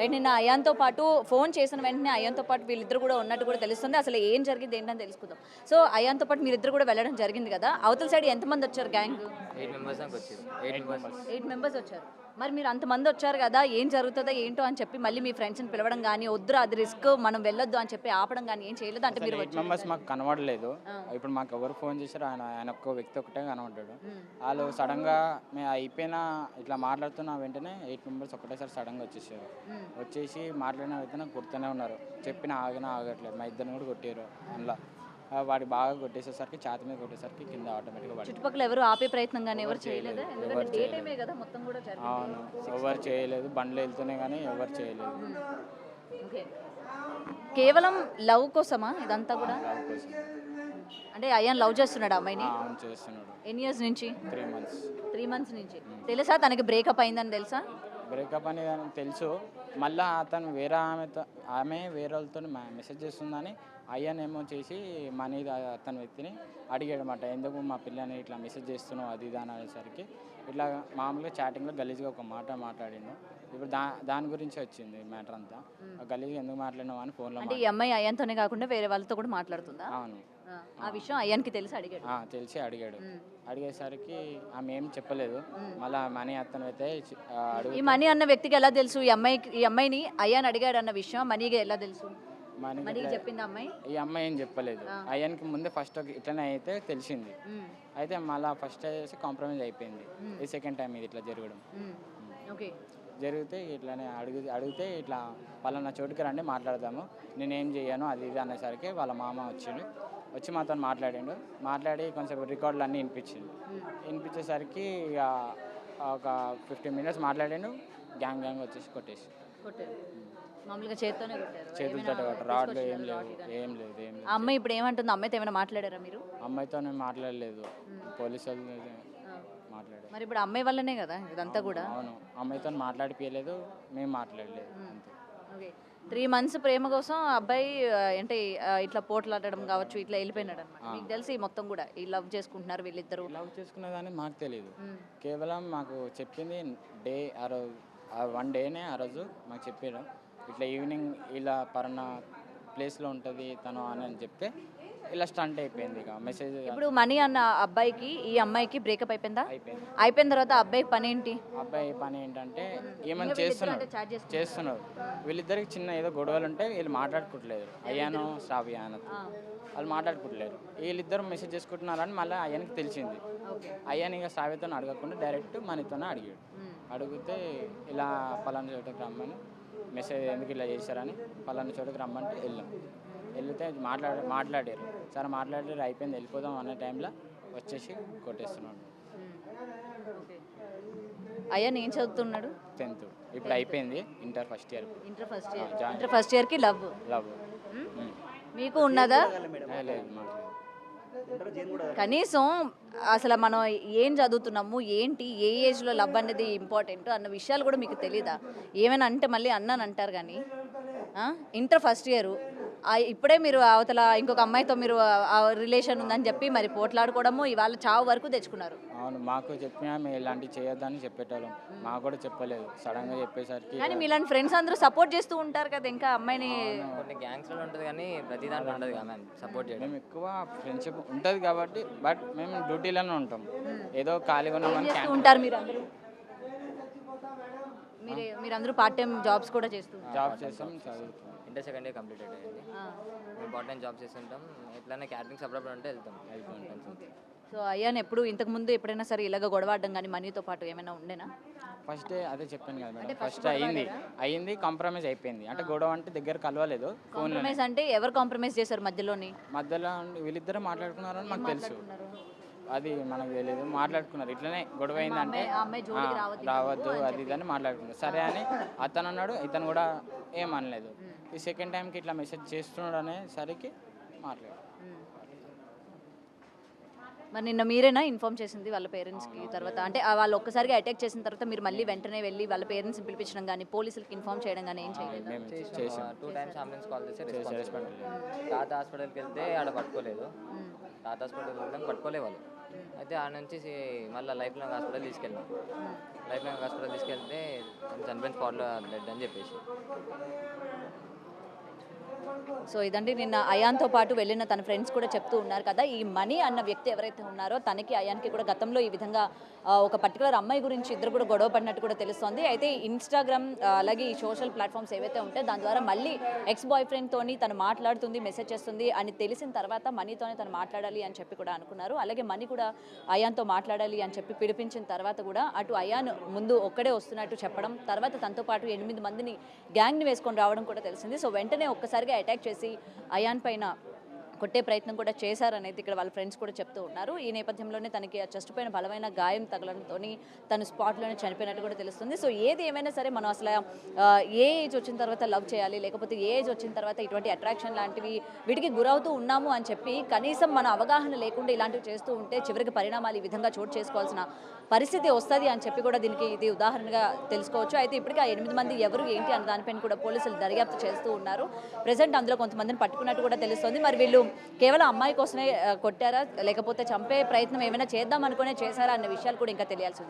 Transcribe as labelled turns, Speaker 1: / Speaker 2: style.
Speaker 1: Right. నిన్న అయాన్‌తో పాటు phone చేసిన వెంటనే అయాన్‌తో పాటు వీళ్ళిద్దరు కూడా ఉన్నట్టు కూడా తెలుస్తుంది. అసలు ఏం జరిగింది ఏంటని తెలుసుకుందాం. సో, అయాన్‌తో పాటు మీరిద్దరు కూడా వెళ్ళడం జరిగింది కదా! అవతల సైడ్ ఎంతమంది వచ్చారు గ్యాంగ్?
Speaker 2: 8 మెంబర్స్ దాకా వచ్చారు. 8 మెంబర్స్.
Speaker 1: 8 మెంబర్స్ వచ్చారు. మరి మీరు అంతమంది వచ్చారు కదా! ఏం జరుగుతుందో ఏంటో అని చెప్పి మళ్ళీ మీ ఫ్రెండ్స్‌ని పిలవడం గాని, వద్దురా అది రిస్క్ మనం వెళ్ళొద్దు అని చెప్పి ఆపడం గాని ఏం చేయలేదా? అంటే మీరు
Speaker 3: 8 మెంబర్స్ మాకు కనబడలేదు.
Speaker 1: ఆ.
Speaker 3: ఇప్పుడు మాకు ఎవరు ఫోన్ చేశారో ఆయన ఒక్క వ్యక్తి ఒకటే కనబడ్డాడు.
Speaker 1: హ్మ్.
Speaker 3: వాళ్ళు సడన్గా మేము అయిపోయిన ఇట్లా మాట్లాడుతున్న వెంటనే 8 మెంబర్స్ ఒకటేసారి సడన్గా వచ్చేసారు.
Speaker 1: హ్మ్.
Speaker 3: వచ్చేసి మాట్లాడిన వెంటనే కొడుతూనే ఉన్నారు. చెప్పిన ఆగట్లేదు. మా ఇద్దరిని కూడా కొట్టారు అందులో. వాడి బాగా కొట్టేసేసరికి ఛాతి మీద కొట్టేసరికి కింద ఆటోమేటిక్గా పడి.
Speaker 1: చుట్టుపక్కల ఎవరు ఆపే ప్రయత్నం గాని ఎవరు చేయలేదా? ఎందుకంటే
Speaker 3: ఎవరు
Speaker 1: డే
Speaker 3: చేయలేదు.
Speaker 1: టైమే కదా మొత్తం కూడా జరిగింది.
Speaker 3: అవును, ఎవరు చేయలేదు. బండ్లు వెళ్తున్నాయి కానీ ఎవరు చేయలేదు.
Speaker 1: ఓకే. కేవలం లవ్ కోసమా ఇదంతా కూడా?
Speaker 3: లవ్ కోసం.
Speaker 1: అంటే అయాన్ లవ్ చేస్తున్నాడు అమ్మాయిని?
Speaker 3: అవును, చేస్తున్నాడు.
Speaker 1: ఎన్ని ఇయర్స్ నుంచి?
Speaker 3: 3 months.
Speaker 1: 3 మంత్స్ నుంచి. తెలుసా తనకి బ్రేకప్ అయిందని తెలుసా?
Speaker 3: బ్రేకప్ అని తెలుసు. మళ్ళీ అతను ఆమె వేరే వాళ్ళతో మెసేజ్ చేస్తుందని అయ్యనేమో చేసి మనీ అతని వ్యక్తిని అడిగాడనమాట. ఎందుకు మా పిల్లని ఇట్లా మెసేజ్ చేస్తున్నావు అది ఇది అనేసరికి ఇట్లా మామూలుగా చాటింగ్లో గలీజ్గా ఒక మాట మాట్లాడిండు. ఇప్పుడు దాని గురించి వచ్చింది మ్యాటర్ అంతా. గలీజ్గా ఎందుకు మాట్లాడినావు అని ఫోన్లో.
Speaker 1: అంటే ఈ అమ్మాయి అయాన్‌తోనే కాకుండా వేరే వాళ్ళతో కూడా మాట్లాడుతుందా?
Speaker 3: అవును,
Speaker 1: ఆ విషయం అయాన్‌కి తెలిసి అడిగాడు.
Speaker 3: తెలిసి అడిగాడు. అడిగేసరికి ఆమె ఏం చెప్పలేదు. మళ్ళీ మనీ అతను అయితే
Speaker 1: ఈ మనీ అన్న వ్యక్తికి ఎలా తెలుసు ఈ అమ్మాయిని అయాన్ అడిగాడు అన్న విషయం మనీకి ఎలా తెలుసు? మనీకి చెప్పింది అమ్మాయి?
Speaker 3: ఈ అమ్మాయి ఏం చెప్పలేదు. అయ్యానికి ముందే ఫస్ట్ ఇట్లనే అయితే తెలిసింది. అయితే మళ్ళీ ఫస్ట్ చేసి కాంప్రమైజ్ అయిపోయింది. ఈ సెకండ్ టైం ఇది ఇట్లా జరగడం.
Speaker 1: ఓకే.
Speaker 3: జరిగితే ఇట్లానే అడిగితే ఇట్లా పలానా చోటుకి రండి మాట్లాడదాము, నేనేం చేయను అది ఇది అనేసరికి వాళ్ళ మామ వచ్చి మాతో మాట్లాడి కొంచెం రికార్డులు అన్నీ వినిపించేసరికి ఇక ఒక 15 minutes మాట్లాడాడు. గ్యాంగ్ వచ్చేసి కొట్టేసి
Speaker 1: మామూలుగా చేత్తోనే కొట్టారు?
Speaker 3: చేతులతో కొట్టారు. రాడ్లు ఏం లేదు.
Speaker 1: ఆ అమ్మాయి ఇప్పుడు ఏమంటుంది? అమ్మాయితో ఏమైనా మాట్లాడారా మీరు?
Speaker 3: అమ్మాయితో నేను మాట్లాడలేదు. పోలీసు వాళ్ళు మాట్లాడారు.
Speaker 1: మరి ఇప్పుడు అమ్మాయి వల్లనే కదా ఇదంతా కూడా?
Speaker 3: అవును, అమ్మాయితో మాట్లాడిపోయలేదు, మేము మాట్లాడలేదు అంతే.
Speaker 1: ఓకే. 3 months ప్రేమ కోసం అబ్బాయి అంటే ఇట్లా పోట్లాడడం కావచ్చు ఇట్లా వెళ్ళిపోయినాడు అనమాట. మీకు తెలిసి మొత్తం కూడా ఈ లవ్ చేసుకుంటున్నారు వీళ్ళిద్దరు?
Speaker 3: లవ్ చేసుకునేదాన్ని మాకు తెలియదు. కేవలం మాకు చెప్పింది డే ఆ రోజు 1 day ఆ రోజు మాకు చెప్పారు. ఇట్లా ఈవినింగ్ ఇలా పలానా ప్లేస్లో ఉంటుంది తను అని చెప్తే ఇలా స్టంట్ అయిపోయింది. ఇక మెసేజ్
Speaker 1: ఇప్పుడు మనీ అన్న అబ్బాయికి ఈ అమ్మాయికి బ్రేకప్ అయిపోయిందా?
Speaker 3: అయిపోయింది.
Speaker 1: అయిపోయిన తర్వాత అబ్బాయి పని ఏంటి?
Speaker 3: అబ్బాయి పని ఏంటంటే ఏమైనా చేస్తున్నారు. వీళ్ళిద్దరికి చిన్న ఏదో గొడవలు ఉంటే వీళ్ళు మాట్లాడుకోవట్లేదు. అయ్యాను శ్రావ్యాను వాళ్ళు మాట్లాడుకోవట్లేరు. వీళ్ళిద్దరు మెసేజ్ చేసుకుంటున్నారని మళ్ళీ అయ్యానికి తెలిసింది. అయ్యాని ఇక శ్రావ్యతో అడగకుండా డైరెక్ట్ మనీతోనే అడిగాడు. అడిగితే ఇలా పలానా చోటకి రమ్మని మెసేజ్ ఎందుకు ఇలా చేశారని పలానా చోటకి రమ్మంటే వెళ్తే మాట్లాడారు. సరే మాట్లాడారు, అయిపోయింది వెళ్ళిపోదాం అనే టైంలో వచ్చేసి కొట్టేస్తున్నాడు.
Speaker 1: అయ్యాన్ ఏం చదువుతున్నాడు?
Speaker 3: 10th. ఇప్పుడు అయిపోయింది inter first year.
Speaker 1: Inter first ఇయర్కి లవ్ మీకు ఉన్నదా?
Speaker 3: లేదు, మాకు
Speaker 1: కనీసం అసలు మనం ఏం చదువుతున్నాము ఏంటి ఏ ఏజ్లో లవ్ అనేది ఇంపార్టెంట్ అన్న విషయాలు కూడా మీకు తెలీదా? ఏమైనా అంటే మళ్ళీ అన్నాను అంటారు కానీ ఇంటర్ ఫస్ట్ ఇయర్ ఇప్పుడే మీరు అవతల ఇంకొక అమ్మాయితో మీరు రిలేషన్ ఉందని చెప్పి మరి పోట్లాడుకోవడము ఇవాళ చావు వరకు తెచ్చుకున్నారు.
Speaker 3: అవును, మాకు చెప్పినా మేము ఇలాంటివి చేయొద్దని చెప్పేటోళ్ళం. మాకు కూడా చెప్పలేదు. సడన్గా చెప్పేసరికి
Speaker 1: కానీ మీలాంటి ఫ్రెండ్స్ అందరూ సపోర్ట్ చేస్తూ ఉంటారు కదా ఇంకా అమ్మాయిని.
Speaker 2: కొన్ని గ్యాంగ్స్లో ఉంటుంది కానీ ప్రతి దాంట్లో ఉండదు కదా మ్యామ్ సపోర్ట్ చేయడం.
Speaker 3: మేము ఎక్కువ ఫ్రెండ్షిప్ ఉంటుంది కాబట్టి బట్ మేము డ్యూటీలోనే ఉంటాం. ఏదో ఖాళీగా ఉన్నామని
Speaker 1: ఉంటారు మీరందరూ పార్ట్ టైం జాబ్స్ కూడా చేస్తుంటారు?
Speaker 3: జాబ్ చేస్తాం, చదువుతాం.
Speaker 2: ఇంటర్ సెకండ్ ఇయర్ కంప్లీట్ అయ్యింది. మేము పార్ట్ టైం జాబ్ చేస్తుంటాం. ఎట్లయినా క్యాటరింగ్స్ అప్పుడప్పుడు ఉంటే వెళ్తాం.
Speaker 1: సో అయ్యాను ఎప్పుడు ఇంతకుముందు ఎప్పుడైనా సరే ఇలాగ గొడవడం కానీ మనీతో పాటు ఏమైనా ఉండేనా?
Speaker 3: ఫస్ట్ డే అదే చెప్పాను కదా మేడం. ఫస్ట్ అయ్యింది కాంప్రమైజ్ అయిపోయింది. అంటే గొడవ అంటే దగ్గర కలవలేదు.
Speaker 1: కాంప్రమైజ్ అంటే ఎవరు కాంప్రమైజ్ చేశారు మధ్యలో
Speaker 3: వీళ్ళిద్దరే మాట్లాడుకున్నారని మాకు తెలుసు. అది మనకు తెలియదు. మాట్లాడుకున్నారు ఇట్లనే గొడవ అయిందంటే రావద్దు అది ఇది అని మాట్లాడుకున్నారు. సరే అని అతను అన్నాడు, ఇతను కూడా ఏమనలేదు. ఈ సెకండ్ టైంకి ఇట్లా మెసేజ్ చేస్తున్నాడు అనేసరికి మాట్లాడు.
Speaker 1: మరి నిన్న మీరేనా ఇన్ఫార్మ్ చేసింది వాళ్ళ పేరెంట్స్కి? తర్వాత అంటే వాళ్ళు ఒక్కసారిగా అటాక్ చేసిన తర్వాత మీరు మళ్ళీ వెంటనే వెళ్ళి వాళ్ళ పేరెంట్స్ని పిలిపించడం కానీ పోలీసులకు ఇన్ఫార్మ్ చేయడం కానీ ఏం చేయలేదు?
Speaker 2: 2 times అంబులెన్స్ కాల్ చేసి రెస్పాండ్ తాత హాస్పిటల్కి వెళ్తే ఆడ పట్టుకోలేదు. తాత హాస్పిటల్కి వెళ్తే పట్టుకోలే వాళ్ళు. అయితే ఆ నుంచి మళ్ళీ లైఫ్ లాంగ్ హాస్పిటల్ తీసుకెళ్ళాం. లైఫ్ లాంగ్ హాస్పిటల్ తీసుకెళ్తే చనిపోయిన స్పాట్లో బ్లడ్ అని చెప్పేసి.
Speaker 1: సో ఇదండి నిన్న అయాన్తో పాటు వెళ్ళిన తన ఫ్రెండ్స్ కూడా చెప్తూ ఉన్నారు కదా, ఈ మనీ అన్న వ్యక్తి ఎవరైతే ఉన్నారో తనకి అయాన్కి కూడా గతంలో ఈ విధంగా ఒక పర్టికులర్ అమ్మాయి గురించి ఇద్దరు కూడా గొడవ పడినట్టు కూడా తెలుస్తోంది. అయితే ఇన్స్టాగ్రామ్ అలాగే ఈ సోషల్ ప్లాట్ఫామ్స్ ఏవైతే ఉంటాయో దాని ద్వారా మళ్ళీ ఎక్స్ బాయ్ ఫ్రెండ్తోని తను మాట్లాడుతుంది, మెసేజ్ చేస్తుంది అని తెలిసిన తర్వాత మనీతోనే తను మాట్లాడాలి అని చెప్పి కూడా అనుకున్నారు. అలాగే మనీ కూడా అయాన్తో మాట్లాడాలి అని చెప్పి పిలిపించిన తర్వాత కూడా అటు అయాన్ ముందు ఒక్కడే వస్తున్నట్టు చెప్పడం, తర్వాత తనతో పాటు 8 మందిని గ్యాంగ్ని వేసుకొని రావడం కూడా తెలిసింది. సో వెంటనే ఒక్కసారిగా అటాక్ చేసి అయాన్ పైన కొట్టే ప్రయత్నం కూడా చేశారనేది ఇక్కడ వాళ్ళ ఫ్రెండ్స్ కూడా చెప్తూ ఉన్నారు. ఈ నేపథ్యంలోనే తనకి ఆ చెస్ట్ పైన బలమైన గాయం తగలడంతో తను స్పాట్లోనే చనిపోయినట్టు కూడా తెలుస్తుంది. సో ఏది ఏమైనా సరే మనం అసలు ఏ ఏజ్ వచ్చిన తర్వాత లవ్ చేయాలి, లేకపోతే ఏ ఏజ్ వచ్చిన తర్వాత ఇటువంటి అట్రాక్షన్ లాంటివి వీటికి గురవుతూ ఉన్నాము అని చెప్పి కనీసం మన అవగాహన లేకుండా ఇలాంటివి చేస్తూ ఉంటే చివరికి పరిణామాలు ఈ విధంగా చోటు చేసుకోవాల్సిన పరిస్థితి వస్తుంది అని చెప్పి కూడా దీనికి ఇది ఉదాహరణగా తెలుసుకోవచ్చు. అయితే ఇప్పటికీ ఆ 8 మంది ఎవరు ఏంటి అన్న దానిపైన కూడా పోలీసులు దర్యాప్తు చేస్తూ ఉన్నారు. ప్రజెంట్ అందులో కొంతమందిని పట్టుకున్నట్టు కూడా తెలుస్తుంది. మరి వీళ్ళు కేవలం అమ్మాయి కోసమే కొట్టారా, లేకపోతే చంపే ప్రయత్నం ఏమైనా చేద్దాం అనుకునే చేశారా అన్న విషయాలు కూడా ఇంకా తెలియాల్సి ఉంది.